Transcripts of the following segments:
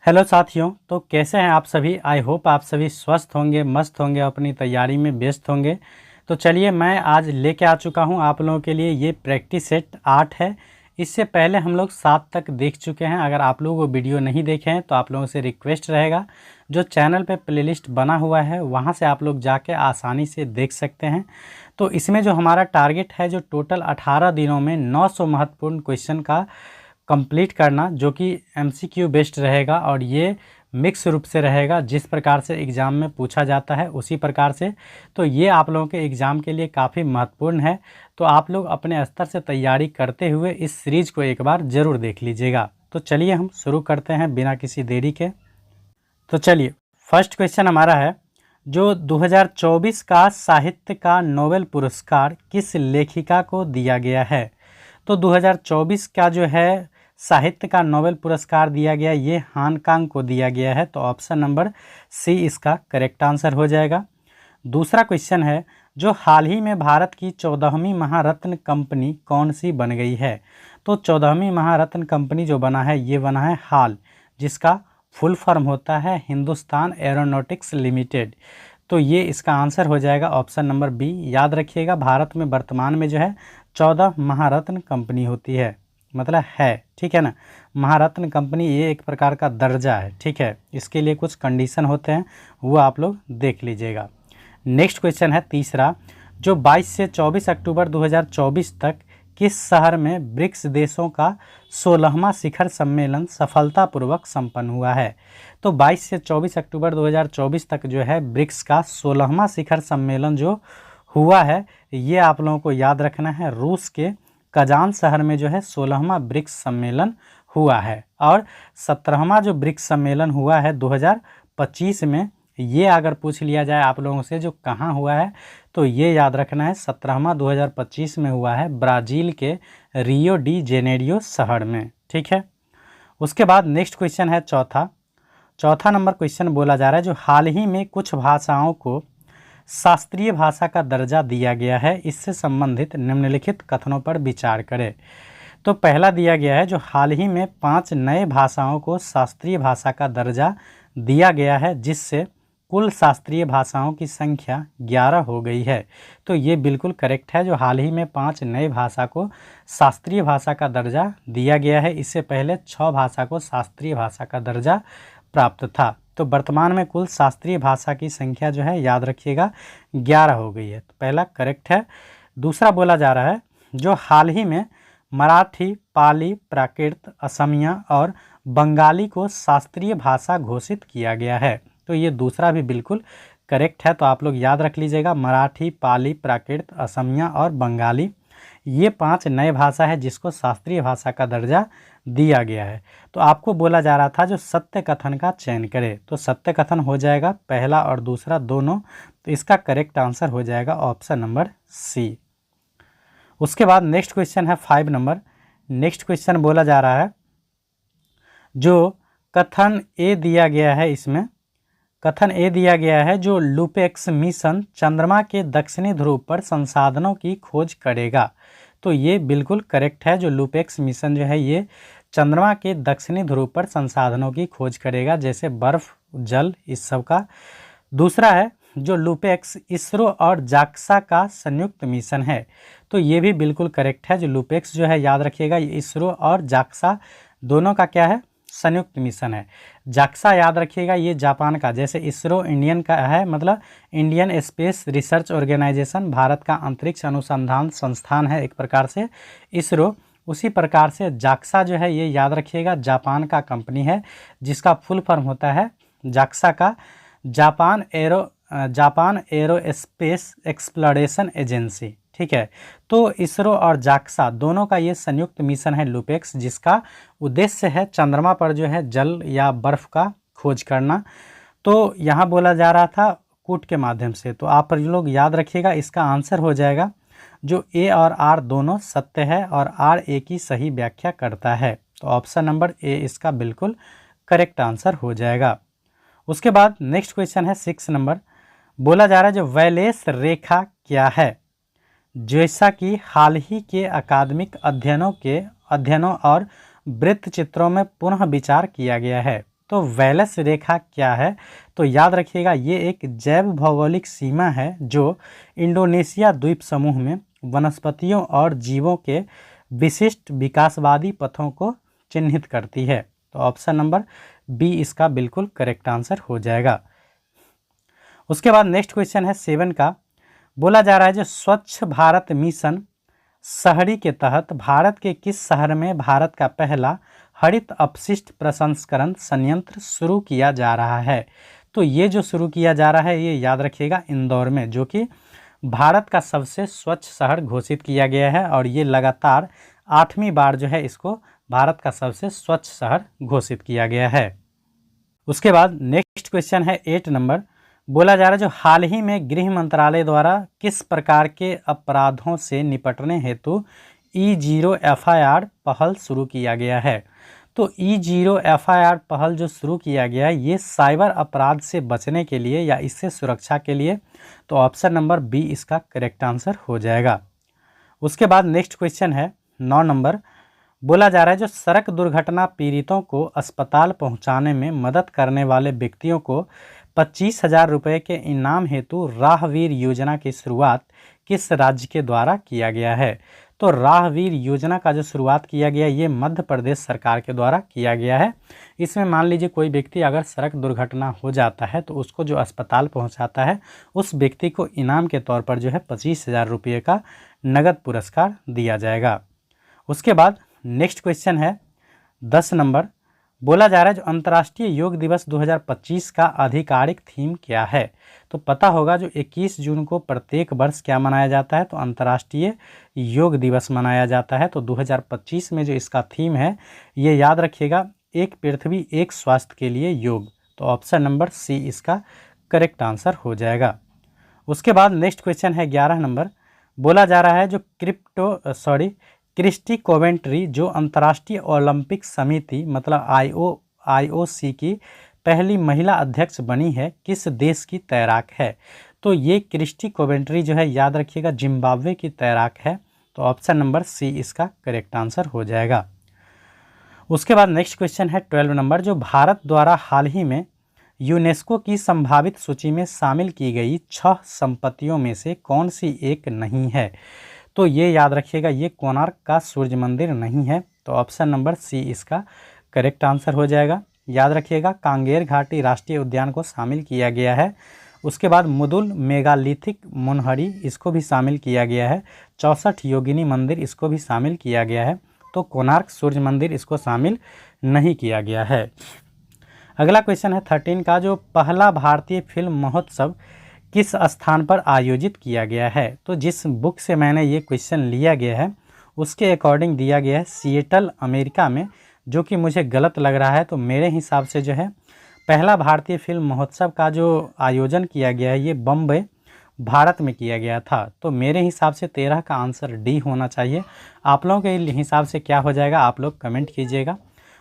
Hello साथियों, तो कैसे हैं आप सभी। आई होप आप सभी स्वस्थ होंगे, मस्त होंगे, अपनी तैयारी में व्यस्त होंगे। तो चलिए मैं आज लेके आ चुका हूं आप लोगों के लिए ये प्रैक्टिस सेट 8 है। इससे पहले हम लोग 7 तक देख चुके हैं। अगर आप लोग वो वीडियो नहीं देखे हैं तो आप लोगों से रिक्वेस्ट रहेगा, जो चैनल पे प्लेलिस्ट बना हुआ है वहाँ से आप लोग जाके आसानी से देख सकते हैं। तो इसमें जो हमारा टारगेट है, जो टोटल 18 दिनों में 900 महत्वपूर्ण क्वेश्चन का कंप्लीट करना, जो कि एमसीक्यू बेस्ड रहेगा और ये मिक्स रूप से रहेगा। जिस प्रकार से एग्ज़ाम में पूछा जाता है उसी प्रकार से, तो ये आप लोगों के एग्ज़ाम के लिए काफ़ी महत्वपूर्ण है। तो आप लोग अपने स्तर से तैयारी करते हुए इस सीरीज़ को एक बार ज़रूर देख लीजिएगा। तो चलिए हम शुरू करते हैं बिना किसी देरी के। तो चलिए फर्स्ट क्वेश्चन हमारा है, जो 2024 का साहित्य का नोबेल पुरस्कार किस लेखिका को दिया गया है। तो 2024 का जो है साहित्य का नोबेल पुरस्कार दिया गया, ये हान कांग को दिया गया है। तो ऑप्शन नंबर सी इसका करेक्ट आंसर हो जाएगा। दूसरा क्वेश्चन है, जो हाल ही में भारत की 14वीं महारत्न कंपनी कौन सी बन गई है। तो 14वीं महारत्न कंपनी जो बना है ये बना है हाल, जिसका फुल फॉर्म होता है हिंदुस्तान एरोनॉटिक्स लिमिटेड। तो ये इसका आंसर हो जाएगा ऑप्शन नंबर बी। याद रखिएगा, भारत में वर्तमान में जो है 14 महारत्न कंपनी होती है, मतलब है, ठीक है ना। महारत्न कंपनी ये एक प्रकार का दर्जा है, ठीक है। इसके लिए कुछ कंडीशन होते हैं, वो आप लोग देख लीजिएगा। नेक्स्ट क्वेश्चन है तीसरा, जो 22 से 24 अक्टूबर 2024 तक किस शहर में ब्रिक्स देशों का 16वां शिखर सम्मेलन सफलतापूर्वक संपन्न हुआ है। तो 22 से 24 अक्टूबर 2024 तक जो है ब्रिक्स का 16वां शिखर सम्मेलन जो हुआ है, ये आप लोगों को याद रखना है। रूस के कजान शहर में जो है 16वां ब्रिक्स सम्मेलन हुआ है। और 17वां जो ब्रिक्स सम्मेलन हुआ है 2025 में, ये अगर पूछ लिया जाए आप लोगों से जो कहाँ हुआ है, तो ये याद रखना है 17वां 2025 में हुआ है ब्राज़ील के रियो डी जेनेरियो शहर में, ठीक है। उसके बाद नेक्स्ट क्वेश्चन है चौथा नंबर क्वेश्चन बोला जा रहा है, जो हाल ही में कुछ भाषाओं को शास्त्रीय भाषा का दर्जा दिया गया है, इससे संबंधित निम्नलिखित कथनों पर विचार करें। तो पहला दिया गया है, जो हाल ही में 5 नए भाषाओं को शास्त्रीय भाषा का दर्जा दिया गया है, जिससे कुल शास्त्रीय भाषाओं की संख्या 11 हो गई है। तो ये बिल्कुल करेक्ट है, जो हाल ही में 5 नए भाषा को शास्त्रीय भाषा का दर्जा दिया गया है। इससे पहले 6 भाषा को शास्त्रीय भाषा का दर्जा प्राप्त था। तो वर्तमान में कुल शास्त्रीय भाषा की संख्या जो है, याद रखिएगा, 11 हो गई है। तो पहला करेक्ट है। दूसरा बोला जा रहा है, जो हाल ही में मराठी, पाली, प्राकृत, असमिया और बंगाली को शास्त्रीय भाषा घोषित किया गया है। तो ये दूसरा भी बिल्कुल करेक्ट है। तो आप लोग याद रख लीजिएगा, मराठी, पाली, प्राकृत, असमिया और बंगाली, ये 5 नए भाषा है जिसको शास्त्रीय भाषा का दर्जा दिया गया है। तो आपको बोला जा रहा था जो सत्य कथन का चयन करे, तो सत्य कथन हो जाएगा पहला और दूसरा दोनों। तो इसका करेक्ट आंसर हो जाएगा ऑप्शन नंबर सी। उसके बाद नेक्स्ट क्वेश्चन है 5 नंबर। नेक्स्ट क्वेश्चन बोला जा रहा है, जो कथन ए दिया गया है, इसमें कथन ए दिया गया है, जो लुपेक्स मिशन चंद्रमा के दक्षिणी ध्रुव पर संसाधनों की खोज करेगा। तो ये बिल्कुल करेक्ट है, जो लुपेक्स मिशन जो है ये चंद्रमा के दक्षिणी ध्रुव पर संसाधनों की खोज करेगा, जैसे बर्फ, जल, इस सब का। दूसरा है, जो लुपेक्स इसरो और जाक्सा का संयुक्त मिशन है। तो ये भी बिल्कुल करेक्ट है, जो लुपेक्स जो है, याद रखिएगा, ये इसरो और जाक्सा दोनों का क्या है, संयुक्त मिशन है। जाक्सा याद रखिएगा, ये जापान का, जैसे इसरो इंडियन का है, मतलब इंडियन स्पेस रिसर्च ऑर्गेनाइजेशन, भारत का अंतरिक्ष अनुसंधान संस्थान है एक प्रकार से इसरो। उसी प्रकार से जाक्सा जो है, ये याद रखिएगा, जापान का कंपनी है, जिसका फुल फॉर्म होता है जाक्सा का जापान एरोस्पेस एक्सप्लोरेशन एजेंसी, ठीक है। तो इसरो और जाक्सा दोनों का ये संयुक्त मिशन है लुपेक्स, जिसका उद्देश्य है चंद्रमा पर जो है जल या बर्फ का खोज करना। तो यहाँ बोला जा रहा था कूट के माध्यम से, तो आप लोग याद रखिएगा, इसका आंसर हो जाएगा, जो ए और आर दोनों सत्य है और आर ए की सही व्याख्या करता है। तो ऑप्शन नंबर ए इसका बिल्कुल करेक्ट आंसर हो जाएगा। उसके बाद नेक्स्ट क्वेश्चन है 6 नंबर। बोला जा रहा है, जो वैलेस रेखा क्या है, जैसा कि हाल ही के अकादमिक अध्ययनों और वृत्त चित्रों में पुनः विचार किया गया है। तो वैलस रेखा क्या है? तो याद रखिएगा ये एक जैव भौगोलिक सीमा है जो इंडोनेशिया द्वीप समूह में वनस्पतियों और जीवों के विशिष्ट विकासवादी पथों को चिन्हित करती है। तो ऑप्शन नंबर बी इसका बिल्कुल करेक्ट आंसर हो जाएगा। उसके बाद नेक्स्ट क्वेश्चन है 7 का। बोला जा रहा है जो स्वच्छ भारत मिशन शहरी के तहत भारत के किस शहर में भारत का पहला हरित अपशिष्ट प्रसंस्करण संयंत्र शुरू किया जा रहा है? तो ये जो शुरू किया जा रहा है ये याद रखिएगा इंदौर में, जो कि भारत का सबसे स्वच्छ शहर घोषित किया गया है और ये लगातार 8वीं बार जो है इसको भारत का सबसे स्वच्छ शहर घोषित किया गया है। उसके बाद नेक्स्ट क्वेश्चन है 8 नंबर। बोला जा रहा है जो हाल ही में गृह मंत्रालय द्वारा किस प्रकार के अपराधों से निपटने हेतु E0 FIR पहल शुरू किया गया है? तो E0 FIR पहल जो शुरू किया गया है ये साइबर अपराध से बचने के लिए या इससे सुरक्षा के लिए। तो ऑप्शन नंबर बी इसका करेक्ट आंसर हो जाएगा। उसके बाद नेक्स्ट क्वेश्चन है 9 नंबर। बोला जा रहा है जो सड़क दुर्घटना पीड़ितों को अस्पताल पहुंचाने में मदद करने वाले व्यक्तियों को 25,000 रुपये के इनाम हेतु राहवीर योजना की शुरुआत किस राज्य के द्वारा किया गया है? तो राहवीर योजना का जो शुरुआत किया गया ये मध्य प्रदेश सरकार के द्वारा किया गया है। इसमें मान लीजिए कोई व्यक्ति अगर सड़क दुर्घटना हो जाता है तो उसको जो अस्पताल पहुंचाता है उस व्यक्ति को इनाम के तौर पर जो है 25,000 रुपये का नगद पुरस्कार दिया जाएगा। उसके बाद नेक्स्ट क्वेश्चन है 10 नंबर। बोला जा रहा है जो अंतर्राष्ट्रीय योग दिवस 2025 का आधिकारिक थीम क्या है? तो पता होगा जो 21 जून को प्रत्येक वर्ष क्या मनाया जाता है? तो अंतर्राष्ट्रीय योग दिवस मनाया जाता है। तो 2025 में जो इसका थीम है ये याद रखिएगा, एक पृथ्वी एक स्वास्थ्य के लिए योग। तो ऑप्शन नंबर सी इसका करेक्ट आंसर हो जाएगा। उसके बाद नेक्स्ट क्वेश्चन है 11 नंबर। बोला जा रहा है जो क्रिस्टी कोवेंट्री जो अंतर्राष्ट्रीय ओलंपिक समिति मतलब IOC की पहली महिला अध्यक्ष बनी है किस देश की तैराक है? तो ये क्रिस्टी कोवेंट्री जो है याद रखिएगा जिम्बाब्वे की तैराक है। तो ऑप्शन नंबर सी इसका करेक्ट आंसर हो जाएगा। उसके बाद नेक्स्ट क्वेश्चन है 12 नंबर। जो भारत द्वारा हाल ही में यूनेस्को की संभावित सूची में शामिल की गई 6 संपत्तियों में से कौन सी एक नहीं है? तो ये याद रखिएगा ये कोणार्क का सूर्य मंदिर नहीं है। तो ऑप्शन नंबर सी इसका करेक्ट आंसर हो जाएगा। याद रखिएगा कांगेर घाटी राष्ट्रीय उद्यान को शामिल किया गया है। उसके बाद मुदुल मेगालिथिक मुनहरी इसको भी शामिल किया गया है। 64 योगिनी मंदिर इसको भी शामिल किया गया है। तो कोणार्क सूर्य मंदिर इसको शामिल नहीं किया गया है। अगला क्वेश्चन है 13 का। जो पहला भारतीय फिल्म महोत्सव किस स्थान पर आयोजित किया गया है? तो जिस बुक से मैंने ये क्वेश्चन लिया गया है उसके अकॉर्डिंग दिया गया है सिएटल अमेरिका में, जो कि मुझे गलत लग रहा है। तो मेरे हिसाब से जो है पहला भारतीय फिल्म महोत्सव का जो आयोजन किया गया है ये बम्बई भारत में किया गया था। तो मेरे हिसाब से 13 का आंसर डी होना चाहिए। आप लोगों के हिसाब से क्या हो जाएगा आप लोग कमेंट कीजिएगा।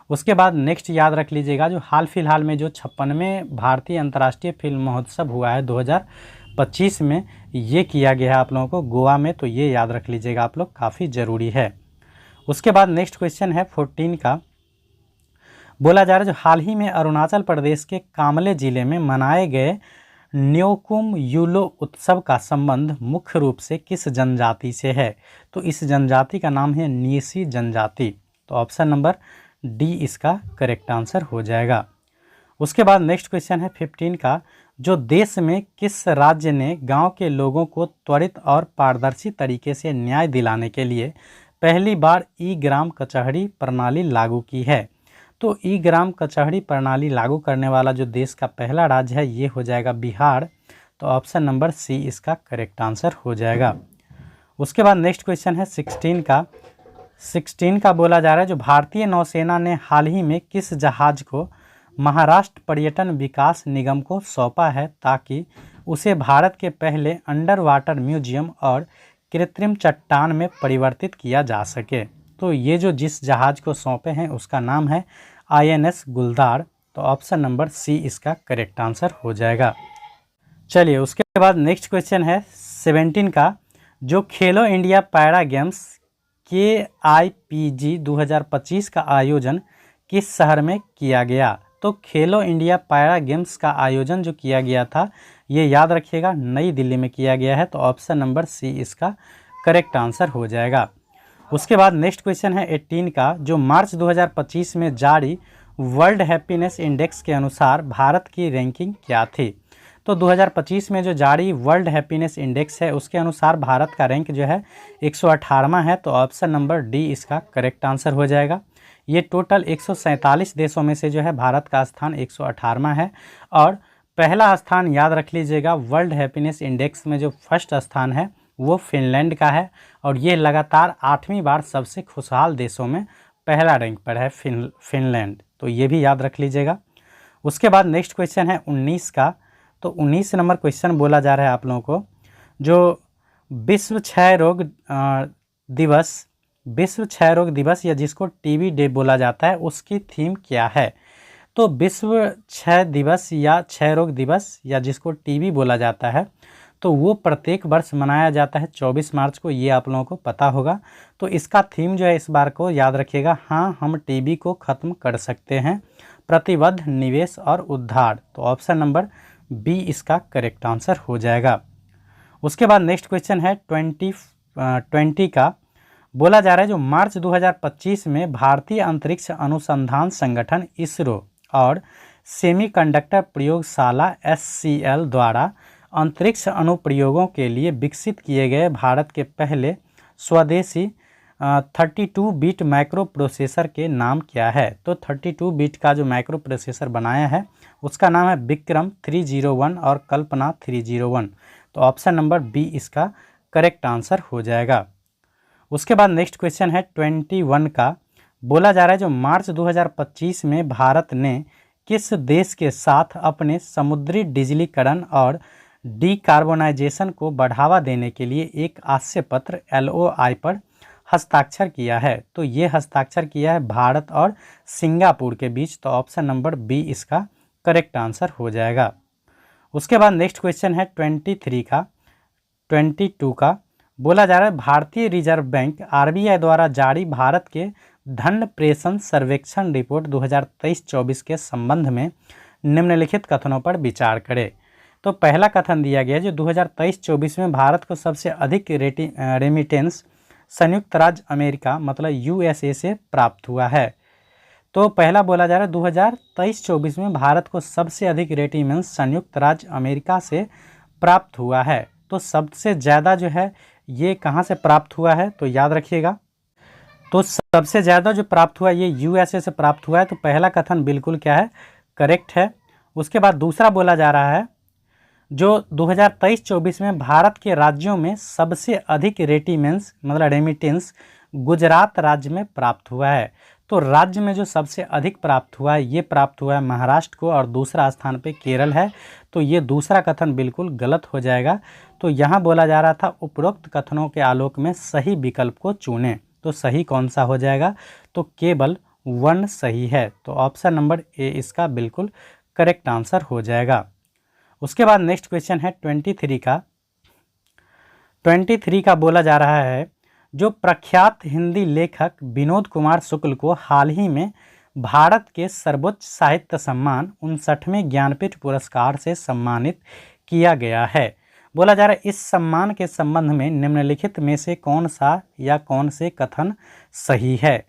उसके बाद नेक्स्ट याद रख लीजिएगा जो हाल फिलहाल में जो 56वें भारतीय अंतर्राष्ट्रीय फिल्म महोत्सव हुआ है 2025 में, ये किया गया है आप लोगों को गोवा में। तो ये याद रख लीजिएगा आप लोग, काफ़ी ज़रूरी है। उसके बाद नेक्स्ट क्वेश्चन है 14 का। बोला जा रहा है जो हाल ही में अरुणाचल प्रदेश के कामले ज़िले में मनाए गए न्योकुम यूलो उत्सव का संबंध मुख्य रूप से किस जनजाति से है? तो इस जनजाति का नाम है नीसी जनजाति। तो ऑप्शन नंबर डी इसका करेक्ट आंसर हो जाएगा। उसके बाद नेक्स्ट क्वेश्चन है 15 का। जो देश में किस राज्य ने गांव के लोगों को त्वरित और पारदर्शी तरीके से न्याय दिलाने के लिए पहली बार ई ग्राम कचहरी प्रणाली लागू की है? तो ई ग्राम कचहरी प्रणाली लागू करने वाला जो देश का पहला राज्य है ये हो जाएगा बिहार। तो ऑप्शन नंबर सी इसका करेक्ट आंसर हो जाएगा। उसके बाद नेक्स्ट क्वेश्चन है 16 का बोला जा रहा है जो भारतीय नौसेना ने हाल ही में किस जहाज को महाराष्ट्र पर्यटन विकास निगम को सौंपा है ताकि उसे भारत के पहले अंडर वाटर म्यूजियम और कृत्रिम चट्टान में परिवर्तित किया जा सके? तो ये जो जिस जहाज को सौंपे हैं उसका नाम है INS गुलदार। तो ऑप्शन नंबर सी इसका करेक्ट आंसर हो जाएगा। चलिए उसके बाद नेक्स्ट क्वेश्चन है 17 का। जो खेलो इंडिया पैरा गेम्स KIPG 2025 का आयोजन किस शहर में किया गया? तो खेलो इंडिया पैरा गेम्स का आयोजन जो किया गया था ये याद रखिएगा नई दिल्ली में किया गया है। तो ऑप्शन नंबर सी इसका करेक्ट आंसर हो जाएगा। उसके बाद नेक्स्ट क्वेश्चन है 18 का, जो मार्च 2025 में जारी वर्ल्ड हैप्पीनेस इंडेक्स के अनुसार भारत की रैंकिंग क्या थी। तो 2025 में जो जारी वर्ल्ड हैप्पीनेस इंडेक्स है उसके अनुसार भारत का रैंक जो है 118वां है। तो ऑप्शन नंबर डी इसका करेक्ट आंसर हो जाएगा। ये टोटल 147 देशों में से जो है भारत का स्थान 118वां है। और पहला स्थान याद रख लीजिएगा, वर्ल्ड हैप्पीनेस इंडेक्स में जो फर्स्ट स्थान है वो फिनलैंड का है और ये लगातार 8वीं बार सबसे खुशहाल देशों में पहला रैंक पर है फिनलैंड। तो ये भी याद रख लीजिएगा। उसके बाद नेक्स्ट क्वेश्चन है 19 का। तो 19 नंबर क्वेश्चन बोला जा रहा है आप लोगों को, जो विश्व क्षय दिवस या जिसको टीबी डे बोला जाता है उसकी थीम क्या है। तो विश्व क्षय दिवस या क्षय रोग दिवस या जिसको टीबी बोला जाता है तो वो प्रत्येक वर्ष मनाया जाता है 24 मार्च को, ये आप लोगों को पता होगा। तो इसका थीम जो है इस बार को याद रखिएगा, हाँ हम टीबी को ख़त्म कर सकते हैं, प्रतिबद्ध निवेश और उद्धार। तो ऑप्शन नंबर बी इसका करेक्ट आंसर हो जाएगा। उसके बाद नेक्स्ट क्वेश्चन है 20 का। बोला जा रहा है जो मार्च 2025 में भारतीय अंतरिक्ष अनुसंधान संगठन इसरो और सेमीकंडक्टर प्रयोगशाला SCL द्वारा अंतरिक्ष अनुप्रयोगों के लिए विकसित किए गए भारत के पहले स्वदेशी 32 बिट माइक्रो प्रोसेसर के नाम क्या है। तो 32 बिट का जो माइक्रो प्रोसेसर बनाया है उसका नाम है विक्रम 301 और कल्पना 301। तो ऑप्शन नंबर बी इसका करेक्ट आंसर हो जाएगा। उसके बाद नेक्स्ट क्वेश्चन है 21 का। बोला जा रहा है जो मार्च 2025 में भारत ने किस देश के साथ अपने समुद्री डिजिलीकरण और डीकार्बोनाइजेशन को बढ़ावा देने के लिए एक आशय पत्र LOI पर हस्ताक्षर किया है। तो ये हस्ताक्षर किया है भारत और सिंगापुर के बीच। तो ऑप्शन नंबर बी इसका करेक्ट आंसर हो जाएगा। उसके बाद नेक्स्ट क्वेश्चन है 22 का। बोला जा रहा है भारतीय रिजर्व बैंक RBI द्वारा जारी भारत के धन प्रेषण सर्वेक्षण रिपोर्ट 2023-24 के संबंध में निम्नलिखित कथनों पर विचार करें। तो पहला कथन दिया गया जो 2023-24 में भारत को सबसे अधिक रेमिटेंस संयुक्त राज्य अमेरिका मतलब USA से प्राप्त हुआ है। तो पहला बोला जा रहा है 2023-24 में भारत को सबसे अधिक रेमिटेंस संयुक्त राज्य अमेरिका से प्राप्त हुआ है। तो सबसे ज़्यादा जो है ये कहाँ से प्राप्त हुआ है तो याद रखिएगा, तो सबसे ज़्यादा जो प्राप्त हुआ ये USA से प्राप्त हुआ है। तो पहला कथन बिल्कुल क्या है करेक्ट है। उसके बाद दूसरा बोला जा रहा है जो 2023-24 में भारत के राज्यों में सबसे अधिक रेमिटेंस गुजरात राज्य में प्राप्त हुआ है। तो राज्य में जो सबसे अधिक प्राप्त हुआ है ये प्राप्त हुआ है महाराष्ट्र को और दूसरा स्थान पे केरल है। तो ये दूसरा कथन बिल्कुल गलत हो जाएगा। तो यहाँ बोला जा रहा था उपरोक्त कथनों के आलोक में सही विकल्प को चुनें। तो सही कौन सा हो जाएगा तो केवल 1 सही है। तो ऑप्शन नंबर ए इसका बिल्कुल करेक्ट आंसर हो जाएगा। उसके बाद नेक्स्ट क्वेश्चन है 23 का बोला जा रहा है जो प्रख्यात हिंदी लेखक विनोद कुमार शुक्ल को हाल ही में भारत के सर्वोच्च साहित्य सम्मान 59वें ज्ञानपीठ पुरस्कार से सम्मानित किया गया है। बोला जा रहा है इस सम्मान के संबंध में निम्नलिखित में से कौन सा या कौन से कथन सही है।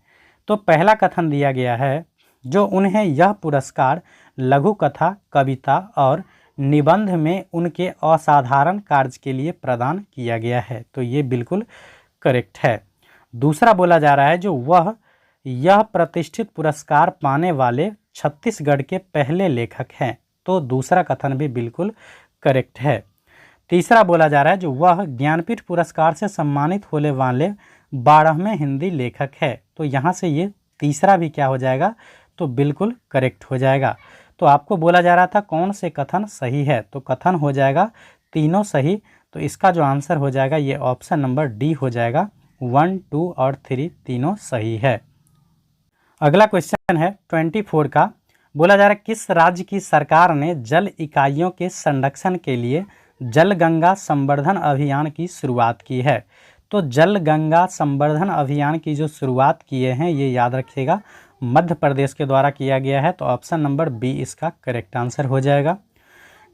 तो पहला कथन दिया गया है जो उन्हें यह पुरस्कार लघु कथा, कविता और निबंध में उनके असाधारण कार्य के लिए प्रदान किया गया है। तो ये बिल्कुल करेक्ट है। दूसरा बोला जा रहा है जो वह यह प्रतिष्ठित पुरस्कार पाने वाले छत्तीसगढ़ के पहले लेखक हैं। तो दूसरा कथन भी बिल्कुल करेक्ट है। तीसरा बोला जा रहा है जो वह ज्ञानपीठ पुरस्कार से सम्मानित होने वाले 12वें हिंदी लेखक है। तो यहाँ से ये तीसरा भी क्या हो जाएगा तो बिल्कुल करेक्ट हो जाएगा। तो आपको बोला जा रहा था कौन से कथन सही है, तो कथन हो जाएगा तीनों सही। तो इसका जो आंसर हो जाएगा ये ऑप्शन नंबर डी हो जाएगा। 1, 2 और 3 तीनों सही है। अगला क्वेश्चन है 24 का। बोला जा रहा है किस राज्य की सरकार ने जल इकाइयों के संरक्षण के लिए जल गंगा संवर्धन अभियान की शुरुआत की है। तो जल गंगा संवर्धन अभियान की जो शुरुआत किए हैं ये याद रखिएगा मध्य प्रदेश के द्वारा किया गया है, तो ऑप्शन नंबर बी इसका करेक्ट आंसर हो जाएगा।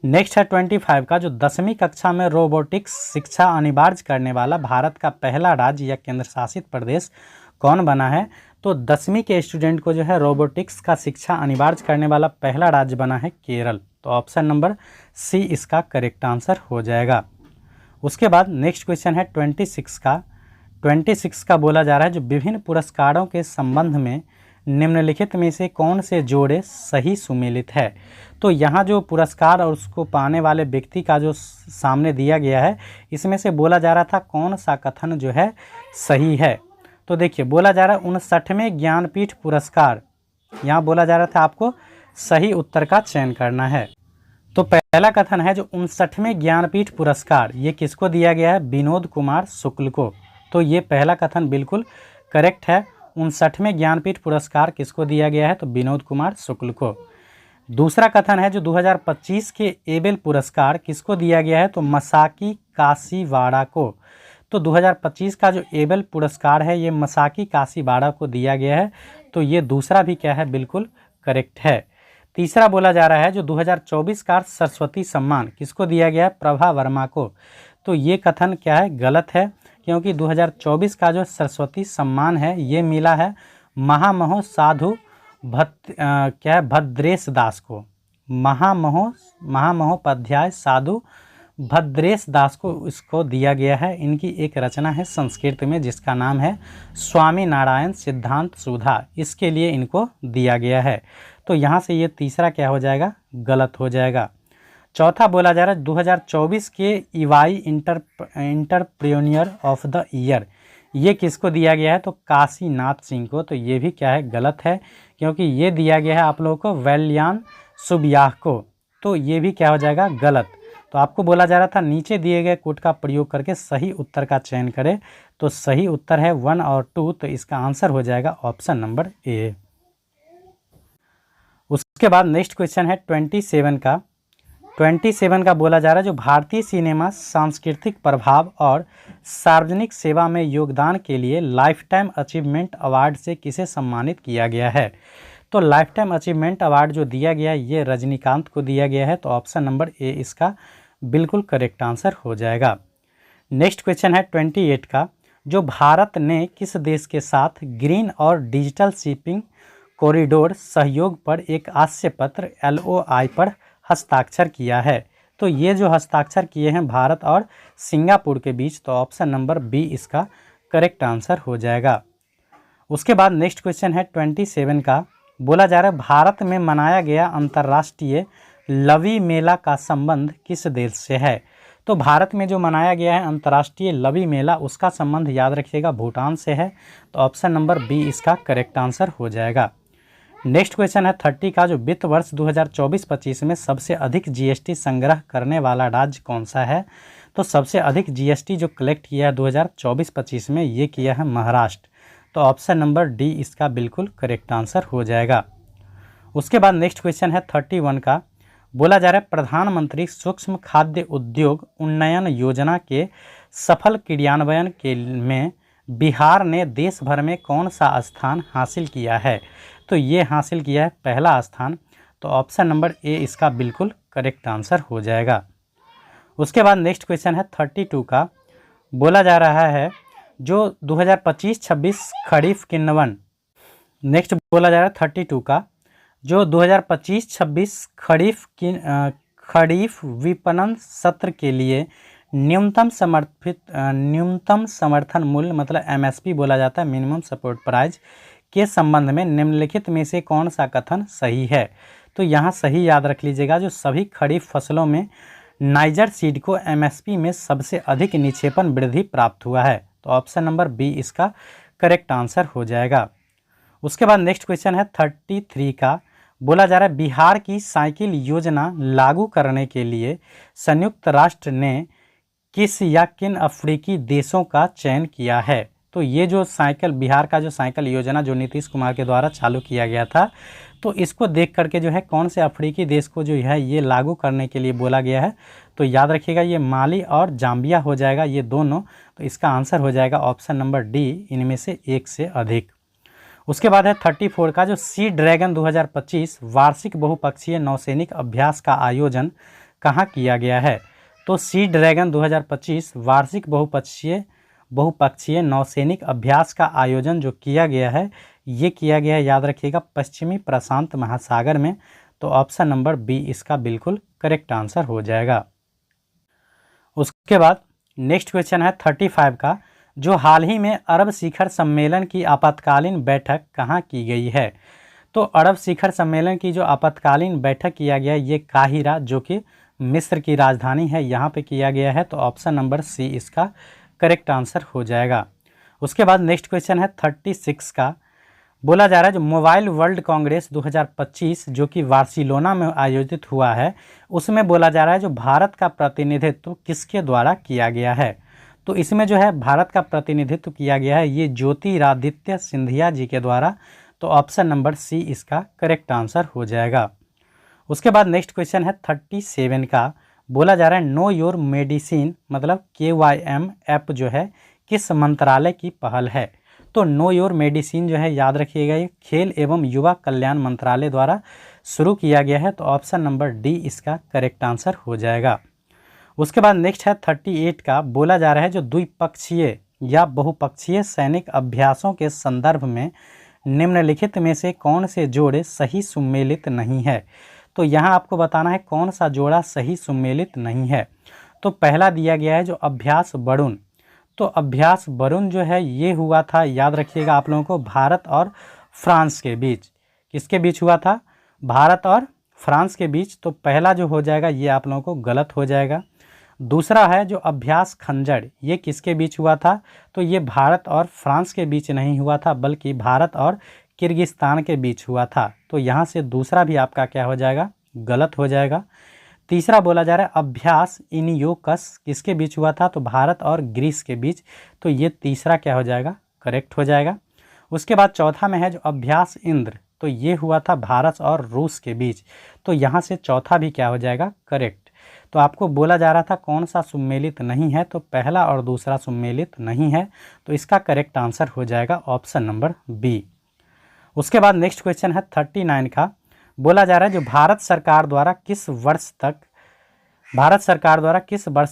नेक्स्ट है 25 का, जो 10वीं कक्षा में रोबोटिक्स शिक्षा अनिवार्य करने वाला भारत का पहला राज्य या केंद्र शासित प्रदेश कौन बना है? तो 10वीं के स्टूडेंट को जो है रोबोटिक्स का शिक्षा अनिवार्य करने वाला पहला राज्य बना है केरल, तो ऑप्शन नंबर सी इसका करेक्ट आंसर हो जाएगा। उसके बाद नेक्स्ट क्वेश्चन है 26 का बोला जा रहा है, जो विभिन्न पुरस्कारों के संबंध में निम्नलिखित में से कौन से जोड़े सही सुमेलित है? तो यहाँ जो पुरस्कार और उसको पाने वाले व्यक्ति का जो सामने दिया गया है, इसमें से बोला जा रहा था कौन सा कथन जो है सही है। तो देखिए बोला जा रहा है 59वें ज्ञानपीठ पुरस्कार, यहाँ बोला जा रहा था आपको सही उत्तर का चयन करना है। तो पहला कथन है जो 59वें ज्ञानपीठ पुरस्कार ये किसको दिया गया है? विनोद कुमार शुक्ल को। तो ये पहला कथन बिल्कुल करेक्ट है। 59वें ज्ञानपीठ पुरस्कार किसको दिया गया है? तो विनोद कुमार शुक्ल को। दूसरा कथन है जो 2025 के एबेल पुरस्कार किसको दिया गया है? तो मसाकी काशीवाड़ा को। तो 2025 का जो एबेल पुरस्कार है ये मसाकी काशीवाड़ा को दिया गया है, तो ये दूसरा भी क्या है? बिल्कुल करेक्ट है। तीसरा बोला जा रहा है जो 2024 का सरस्वती सम्मान किसको दिया गया है? प्रभा वर्मा को। तो ये कथन क्या है? गलत है, क्योंकि 2024 का जो सरस्वती सम्मान है ये मिला है महामहो साधु भद्रेश दास को। महामहोपाध्याय साधु भद्रेश दास को इसको दिया गया है। इनकी एक रचना है संस्कृत में जिसका नाम है स्वामी नारायण सिद्धांत सुधा, इसके लिए इनको दिया गया है। तो यहाँ से ये तीसरा क्या हो जाएगा? गलत हो जाएगा। चौथा बोला जा रहा है 2024 के EY entrepreneur of the year ये किसको दिया गया है? तो काशीनाथ सिंह को। तो ये भी क्या है? गलत है, क्योंकि ये दिया गया है आप लोगों को वैल्यान सुबियाह को। तो ये भी क्या हो जाएगा? गलत। तो आपको बोला जा रहा था नीचे दिए गए कोड का प्रयोग करके सही उत्तर का चयन करें, तो सही उत्तर है 1 और 2, तो इसका आंसर हो जाएगा ऑप्शन नंबर ए। उसके बाद नेक्स्ट क्वेश्चन है 27 का बोला जा रहा है जो भारतीय सिनेमा सांस्कृतिक प्रभाव और सार्वजनिक सेवा में योगदान के लिए लाइफ टाइम अचीवमेंट अवार्ड से किसे सम्मानित किया गया है? तो लाइफ टाइम अचीवमेंट अवार्ड जो दिया गया है ये रजनीकांत को दिया गया है, तो ऑप्शन नंबर ए इसका बिल्कुल करेक्ट आंसर हो जाएगा। नेक्स्ट क्वेश्चन है 28 का, जो भारत ने किस देश के साथ ग्रीन और डिजिटल शिपिंग कॉरिडोर सहयोग पर एक आशय पत्र LOI पर हस्ताक्षर किया है? तो ये जो हस्ताक्षर किए हैं भारत और सिंगापुर के बीच, तो ऑप्शन नंबर बी इसका करेक्ट आंसर हो जाएगा। उसके बाद नेक्स्ट क्वेश्चन है 27 का, बोला जा रहा है भारत में मनाया गया अंतर्राष्ट्रीय लवी मेला का संबंध किस देश से है? तो भारत में जो मनाया गया है अंतर्राष्ट्रीय लवी मेला उसका संबंध याद रखिएगा भूटान से है, तो ऑप्शन नंबर बी इसका करेक्ट आंसर हो जाएगा। नेक्स्ट क्वेश्चन है 30 का, जो वित्त वर्ष 2024-25 में सबसे अधिक GST संग्रह करने वाला राज्य कौन सा है? तो सबसे अधिक GST जो कलेक्ट किया है 2024-25 में ये किया है महाराष्ट्र, तो ऑप्शन नंबर डी इसका बिल्कुल करेक्ट आंसर हो जाएगा। उसके बाद नेक्स्ट क्वेश्चन है 31 का, बोला जा रहा है प्रधानमंत्री सूक्ष्म खाद्य उद्योग उन्नयन योजना के सफल क्रियान्वयन के में बिहार ने देश भर में कौन सा स्थान हासिल किया है? तो ये हासिल किया है पहला स्थान, तो ऑप्शन नंबर ए इसका बिल्कुल करेक्ट आंसर हो जाएगा। उसके बाद नेक्स्ट क्वेश्चन है 32 का, बोला जा रहा है जो 2025-26 खरीफ किन्नवन, नेक्स्ट बोला जा रहा है 32 का, जो 2025-26 खरीफ विपणन सत्र के लिए न्यूनतम समर्थन मूल्य मतलब MSP बोला जाता है, मिनिमम सपोर्ट प्राइस के संबंध में निम्नलिखित में से कौन सा कथन सही है? तो यहाँ सही याद रख लीजिएगा, जो सभी खरीफ फसलों में नाइजर सीड को MSP में सबसे अधिक निक्षेपण वृद्धि प्राप्त हुआ है, तो ऑप्शन नंबर बी इसका करेक्ट आंसर हो जाएगा। उसके बाद नेक्स्ट क्वेश्चन है 33 का, बोला जा रहा है बिहार की साइकिल योजना लागू करने के लिए संयुक्त राष्ट्र ने किस या किन अफ्रीकी देशों का चयन किया है? तो ये जो बिहार का जो साइकिल योजना जो नीतीश कुमार के द्वारा चालू किया गया था, तो इसको देख करके जो है कौन से अफ्रीकी देश को जो है ये लागू करने के लिए बोला गया है? तो याद रखिएगा ये माली और जाम्बिया हो जाएगा, ये दोनों, तो इसका आंसर हो जाएगा ऑप्शन नंबर डी, इनमें से एक से अधिक। उसके बाद है 34 का, जो सी ड्रैगन 2025 वार्षिक बहुपक्षीय नौसैनिक अभ्यास का आयोजन कहाँ किया गया है। तो सी ड्रैगन 2025 वार्षिक बहुपक्षीय नौसैनिक अभ्यास का आयोजन जो किया गया है, ये किया गया है, याद रखिएगा, पश्चिमी प्रशांत महासागर में। तो ऑप्शन नंबर बी इसका बिल्कुल करेक्ट आंसर हो जाएगा। उसके बाद नेक्स्ट क्वेश्चन है 35 का, जो हाल ही में अरब शिखर सम्मेलन की आपातकालीन बैठक कहाँ की गई है। तो अरब शिखर सम्मेलन की जो आपातकालीन बैठक किया गया है, ये काहिरा, जो कि मिस्र की राजधानी है, यहाँ पे किया गया है। तो ऑप्शन नंबर सी इसका करेक्ट आंसर हो जाएगा। उसके बाद नेक्स्ट क्वेश्चन है 36 का, बोला जा रहा है जो मोबाइल वर्ल्ड कांग्रेस 2025 जो कि बार्सिलोना में आयोजित हुआ है, उसमें बोला जा रहा है जो भारत का प्रतिनिधित्व किसके द्वारा किया गया है। तो इसमें जो है भारत का प्रतिनिधित्व किया गया है, ये ज्योतिरादित्य सिंधिया जी के द्वारा। तो ऑप्शन नंबर सी इसका करेक्ट आंसर हो जाएगा। उसके बाद नेक्स्ट क्वेश्चन है 37 का, बोला जा रहा है नो योर मेडिसिन मतलब KYM ऐप जो है किस मंत्रालय की पहल है। तो नो योर मेडिसिन जो है, याद रखिएगा, ये खेल एवं युवा कल्याण मंत्रालय द्वारा शुरू किया गया है। तो ऑप्शन नंबर डी इसका करेक्ट आंसर हो जाएगा। उसके बाद नेक्स्ट है 38 का, बोला जा रहा है जो द्विपक्षीय या बहुपक्षीय सैनिक अभ्यासों के संदर्भ में निम्नलिखित में से कौन से जोड़े सही सुमेलित नहीं है। तो यहाँ आपको बताना है कौन सा जोड़ा सही सुमेलित नहीं है। तो पहला दिया गया है जो अभ्यास वरुण। तो अभ्यास वरुण जो है ये हुआ था, याद रखिएगा आप लोगों को, भारत और फ्रांस के बीच। किसके बीच हुआ था? भारत और फ्रांस के बीच। तो पहला जो हो जाएगा ये आप लोगों को गलत हो जाएगा। दूसरा है जो अभ्यास खंजर, ये किसके बीच हुआ था? तो ये भारत और फ्रांस के बीच नहीं हुआ था, बल्कि भारत और किर्गिस्तान के बीच हुआ था। तो यहाँ से दूसरा भी आपका क्या हो जाएगा? गलत हो जाएगा। तीसरा बोला जा रहा है अभ्यास इनियोकस किसके बीच हुआ था? तो भारत और ग्रीस के बीच। तो ये तीसरा क्या हो जाएगा? करेक्ट हो जाएगा। उसके बाद चौथा में है जो अभ्यास इंद्र, तो ये हुआ था भारत और रूस के बीच। तो यहाँ से चौथा भी क्या हो जाएगा? करेक्ट। तो आपको बोला जा रहा था कौन सा सुमेलित नहीं है, तो पहला और दूसरा सुमेलित नहीं है। तो इसका करेक्ट आंसर हो जाएगा ऑप्शन नंबर बी। उसके बाद नेक्स्ट क्वेश्चन है 39 का, बोला जा रहा है जो भारत सरकार द्वारा किस वर्ष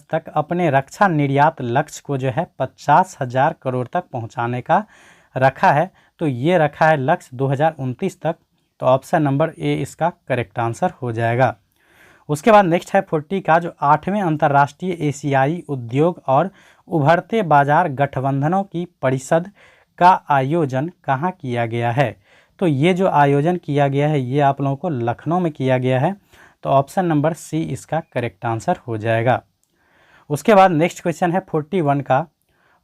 तक अपने रक्षा निर्यात लक्ष्य को जो है 50,000 करोड़ तक पहुंचाने का रखा है। तो ये रखा है लक्ष्य 2029 तक। तो ऑप्शन नंबर ए इसका करेक्ट आंसर हो जाएगा। उसके बाद नेक्स्ट है 40 का, जो 8वें अंतर्राष्ट्रीय एशियाई उद्योग और उभरते बाजार गठबंधनों की परिषद का आयोजन कहाँ किया गया है। तो ये जो आयोजन किया गया है ये आप लोगों को लखनऊ में किया गया है। तो ऑप्शन नंबर सी इसका करेक्ट आंसर हो जाएगा। उसके बाद नेक्स्ट क्वेश्चन है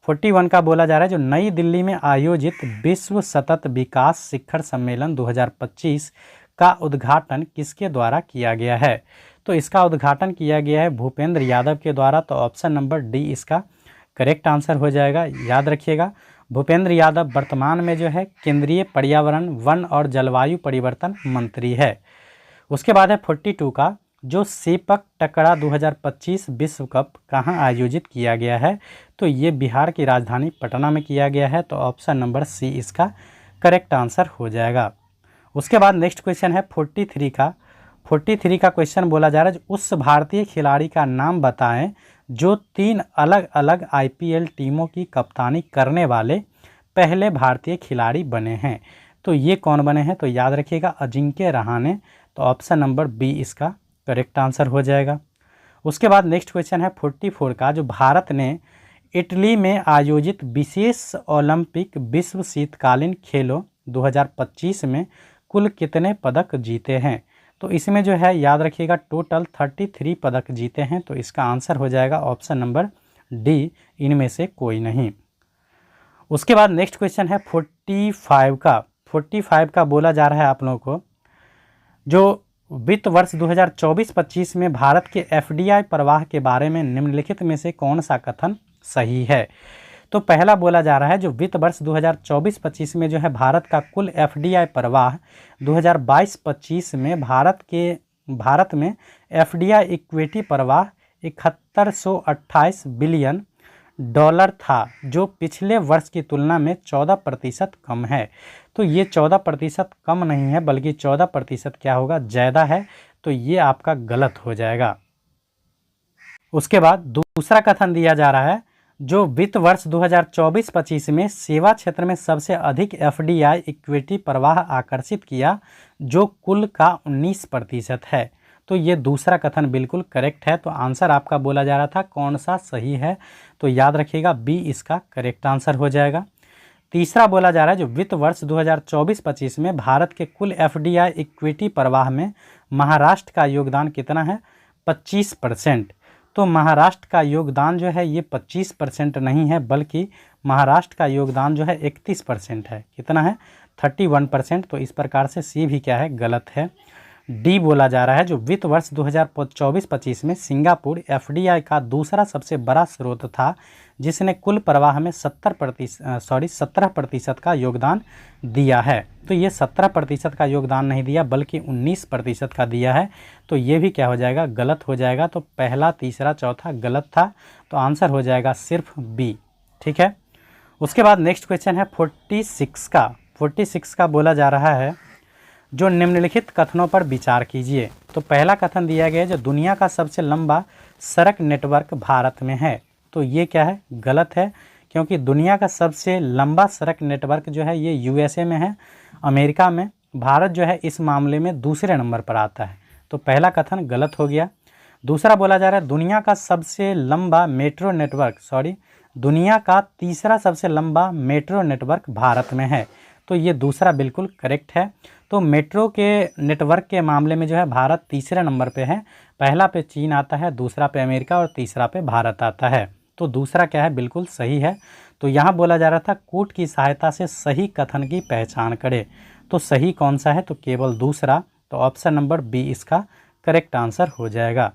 41 का बोला जा रहा है जो नई दिल्ली में आयोजित विश्व सतत विकास शिखर सम्मेलन 2025 का उद्घाटन किसके द्वारा किया गया है। तो इसका उद्घाटन किया गया है भूपेंद्र यादव के द्वारा। तो ऑप्शन नंबर डी इसका करेक्ट आंसर हो जाएगा। याद रखिएगा भूपेंद्र यादव वर्तमान में जो है केंद्रीय पर्यावरण, वन और जलवायु परिवर्तन मंत्री है। उसके बाद है 42 का, जो सेपक टकरा 2025 विश्व कप कहाँ आयोजित किया गया है। तो ये बिहार की राजधानी पटना में किया गया है। तो ऑप्शन नंबर सी इसका करेक्ट आंसर हो जाएगा। उसके बाद नेक्स्ट क्वेश्चन है 43 का क्वेश्चन बोला जा रहा है उस भारतीय खिलाड़ी का नाम बताएं जो 3 अलग अलग IPL टीमों की कप्तानी करने वाले पहले भारतीय खिलाड़ी बने हैं। तो ये कौन बने हैं? तो याद रखिएगा अजिंक्य रहाणे। तो ऑप्शन नंबर बी इसका करेक्ट आंसर हो जाएगा। उसके बाद नेक्स्ट क्वेश्चन है 44 का, जो भारत ने इटली में आयोजित विशेष ओलंपिक विश्व शीतकालीन खेलों 2025 में कुल कितने पदक जीते हैं। तो इसमें जो है याद रखिएगा टोटल 33 पदक जीते हैं। तो इसका आंसर हो जाएगा ऑप्शन नंबर डी, इनमें से कोई नहीं। उसके बाद नेक्स्ट क्वेश्चन है 45 का बोला जा रहा है आप लोगों को जो वित्त वर्ष 2024-25 में भारत के FDI प्रवाह के बारे में निम्नलिखित में से कौन सा कथन सही है। तो पहला बोला जा रहा है जो वित्त वर्ष 2024-25 में जो है भारत का कुल FDI प्रवाह 2022-25 में भारत में FDI इक्विटी प्रवाह 7128 बिलियन डॉलर था, जो पिछले वर्ष की तुलना में 14% कम है। तो ये 14% कम नहीं है, बल्कि 14% क्या होगा, ज़्यादा है। तो ये आपका गलत हो जाएगा। उसके बाद दूसरा कथन दिया जा रहा है, जो वित्त वर्ष 2024-25 में सेवा क्षेत्र में सबसे अधिक एफडीआई इक्विटी प्रवाह आकर्षित किया, जो कुल का 19% है। तो ये दूसरा कथन बिल्कुल करेक्ट है। तो आंसर आपका बोला जा रहा था कौन सा सही है, तो याद रखिएगा बी इसका करेक्ट आंसर हो जाएगा। तीसरा बोला जा रहा है, जो वित्त वर्ष 2024-25 में भारत के कुल एफडीआई इक्विटी प्रवाह में महाराष्ट्र का योगदान कितना है, 25%। तो महाराष्ट्र का योगदान जो है ये 25% नहीं है, बल्कि महाराष्ट्र का योगदान जो है 31% है। कितना है, 31%। तो इस प्रकार से सी भी क्या है, गलत है। डी बोला जा रहा है, जो वित्त वर्ष 2024-25 में सिंगापुर एफडीआई का दूसरा सबसे बड़ा स्रोत था, जिसने कुल प्रवाह में 17% का योगदान दिया है। तो ये 17% का योगदान नहीं दिया, बल्कि 19% का दिया है। तो ये भी क्या हो जाएगा, गलत हो जाएगा। तो पहला, तीसरा, चौथा गलत था। तो आंसर हो जाएगा सिर्फ बी। ठीक है। उसके बाद नेक्स्ट क्वेश्चन है 46 का बोला जा रहा है, जो निम्नलिखित कथनों पर विचार कीजिए। तो पहला कथन दिया गया है, जो दुनिया का सबसे लंबा सड़क नेटवर्क भारत में है। तो ये क्या है, गलत है, क्योंकि दुनिया का सबसे लंबा सड़क नेटवर्क जो है ये यूएसए में है, अमेरिका में। भारत जो है इस मामले में दूसरे नंबर पर आता है। तो पहला कथन गलत हो गया। दूसरा बोला जा रहा है, दुनिया का सबसे लंबा मेट्रो नेटवर्क, दुनिया का तीसरा सबसे लंबा मेट्रो नेटवर्क भारत में है। तो ये दूसरा बिल्कुल करेक्ट है। तो मेट्रो के नेटवर्क के मामले में जो है भारत तीसरे नंबर पे है। पहला पे चीन आता है, दूसरा पे अमेरिका और तीसरा पे भारत आता है। तो दूसरा क्या है, बिल्कुल सही है। तो यहाँ बोला जा रहा था कूट की सहायता से सही कथन की पहचान करें। तो सही कौन सा है, तो केवल दूसरा। तो ऑप्शन नंबर बी इसका करेक्ट आंसर हो जाएगा।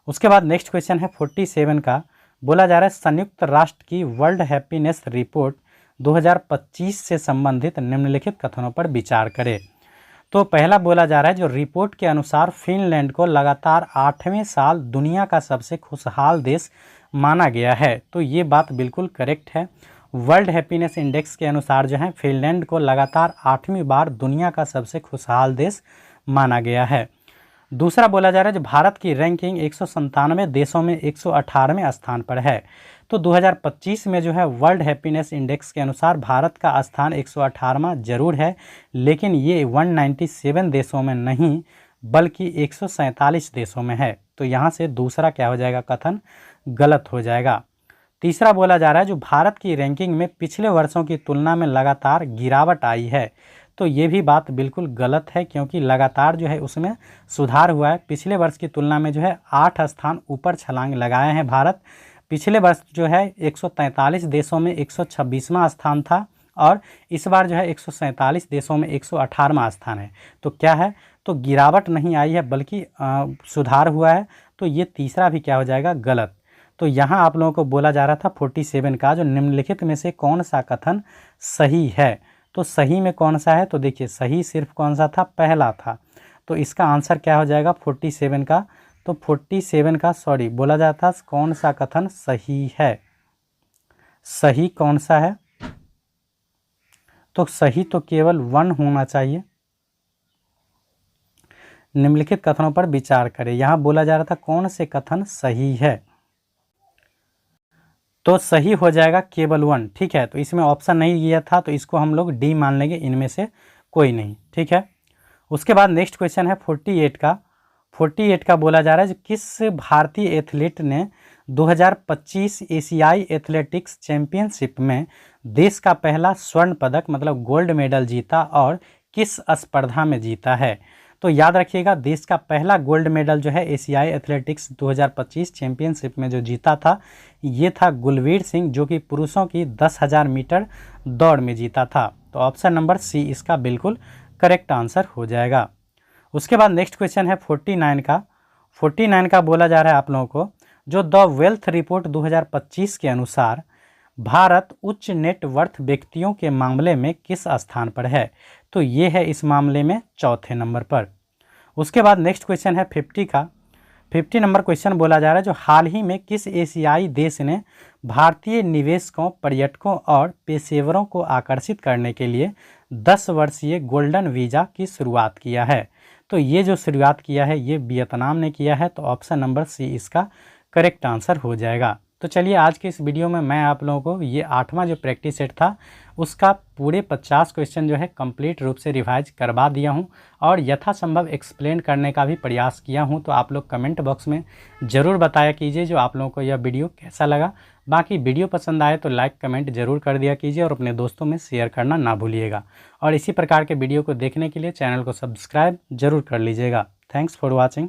उसके बाद नेक्स्ट क्वेश्चन है 47 का, बोला जा रहा है संयुक्त राष्ट्र की वर्ल्ड हैप्पीनेस रिपोर्ट 2025 से संबंधित निम्नलिखित कथनों पर विचार करें। तो पहला बोला जा रहा है, जो रिपोर्ट के अनुसार फिनलैंड को लगातार 8वें साल दुनिया का सबसे खुशहाल देश माना गया है। तो ये बात बिल्कुल करेक्ट है। वर्ल्ड हैप्पीनेस इंडेक्स के अनुसार जो है फिनलैंड को लगातार 8वीं बार दुनिया का सबसे खुशहाल देश माना गया है। दूसरा बोला जा रहा है, जो भारत की रैंकिंग 197 देशों में 118वें स्थान पर है। तो 2025 में जो है वर्ल्ड हैप्पीनेस इंडेक्स के अनुसार भारत का स्थान 118वां जरूर है, लेकिन ये 197 देशों में नहीं, बल्कि 147 देशों में है। तो यहाँ से दूसरा क्या हो जाएगा, कथन गलत हो जाएगा। तीसरा बोला जा रहा है, जो भारत की रैंकिंग में पिछले वर्षों की तुलना में लगातार गिरावट आई है। तो ये भी बात बिल्कुल गलत है, क्योंकि लगातार जो है उसमें सुधार हुआ है। पिछले वर्ष की तुलना में जो है 8 स्थान ऊपर छलांग लगाए हैं भारत। पिछले वर्ष जो है 143 देशों में 126वां स्थान था, और इस बार जो है 147 देशों में 118वां स्थान है। तो क्या है, तो गिरावट नहीं आई है, बल्कि सुधार हुआ है। तो ये तीसरा भी क्या हो जाएगा, गलत। तो यहाँ आप लोगों को बोला जा रहा था 47 का, जो निम्नलिखित में से कौन सा कथन सही है। तो सही में कौन सा है, तो देखिए सही सिर्फ कौन सा था, पहला था। तो इसका आंसर क्या हो जाएगा 47 का। तो 47 का बोला जाता कौन सा कथन सही है, सही कौन सा है, तो सही तो केवल 1 होना चाहिए। निम्नलिखित कथनों पर विचार करें। यहाँ बोला जा रहा था कौन से कथन सही है, तो सही हो जाएगा केवल 1। ठीक है। तो इसमें ऑप्शन नहीं दिया था, तो इसको हम लोग डी मान लेंगे, इनमें से कोई नहीं। ठीक है। उसके बाद नेक्स्ट क्वेश्चन है 48 का बोला जा रहा है, किस भारतीय एथलीट ने 2025 एशियाई एथलेटिक्स चैंपियनशिप में देश का पहला स्वर्ण पदक मतलब गोल्ड मेडल जीता और किस स्पर्धा में जीता है। तो याद रखिएगा, देश का पहला गोल्ड मेडल जो है एशियाई एथलेटिक्स 2025 चैंपियनशिप में जो जीता था, ये था गुलवीर सिंह, जो कि पुरुषों की 10,000 मीटर दौड़ में जीता था। तो ऑप्शन नंबर सी इसका बिल्कुल करेक्ट आंसर हो जाएगा। उसके बाद नेक्स्ट क्वेश्चन है 49 का बोला जा रहा है आप लोगों को, जो द वेल्थ रिपोर्ट 2025 के अनुसार भारत उच्च नेटवर्थ व्यक्तियों के मामले में किस स्थान पर है। तो ये है इस मामले में चौथे नंबर पर। उसके बाद नेक्स्ट क्वेश्चन है 50 नंबर क्वेश्चन बोला जा रहा है, जो हाल ही में किस एशियाई देश ने भारतीय निवेशकों, पर्यटकों और पेशेवरों को आकर्षित करने के लिए 10 वर्षीय गोल्डन वीज़ा की शुरुआत किया है। तो ये जो शुरुआत किया है ये वियतनाम ने किया है, तो ऑप्शन नंबर सी इसका करेक्ट आंसर हो जाएगा। तो चलिए आज के इस वीडियो में मैं आप लोगों को ये 8वां जो प्रैक्टिस सेट था उसका पूरे 50 क्वेश्चन जो है कंप्लीट रूप से रिवाइज करवा दिया हूँ और यथासंभव एक्सप्लेन करने का भी प्रयास किया हूँ। तो आप लोग कमेंट बॉक्स में ज़रूर बताया कीजिए जो आप लोगों को यह वीडियो कैसा लगा। बाकी वीडियो पसंद आए तो लाइक कमेंट ज़रूर कर दिया कीजिए और अपने दोस्तों में शेयर करना ना भूलिएगा। और इसी प्रकार के वीडियो को देखने के लिए चैनल को सब्सक्राइब ज़रूर कर लीजिएगा। Thanks for watching.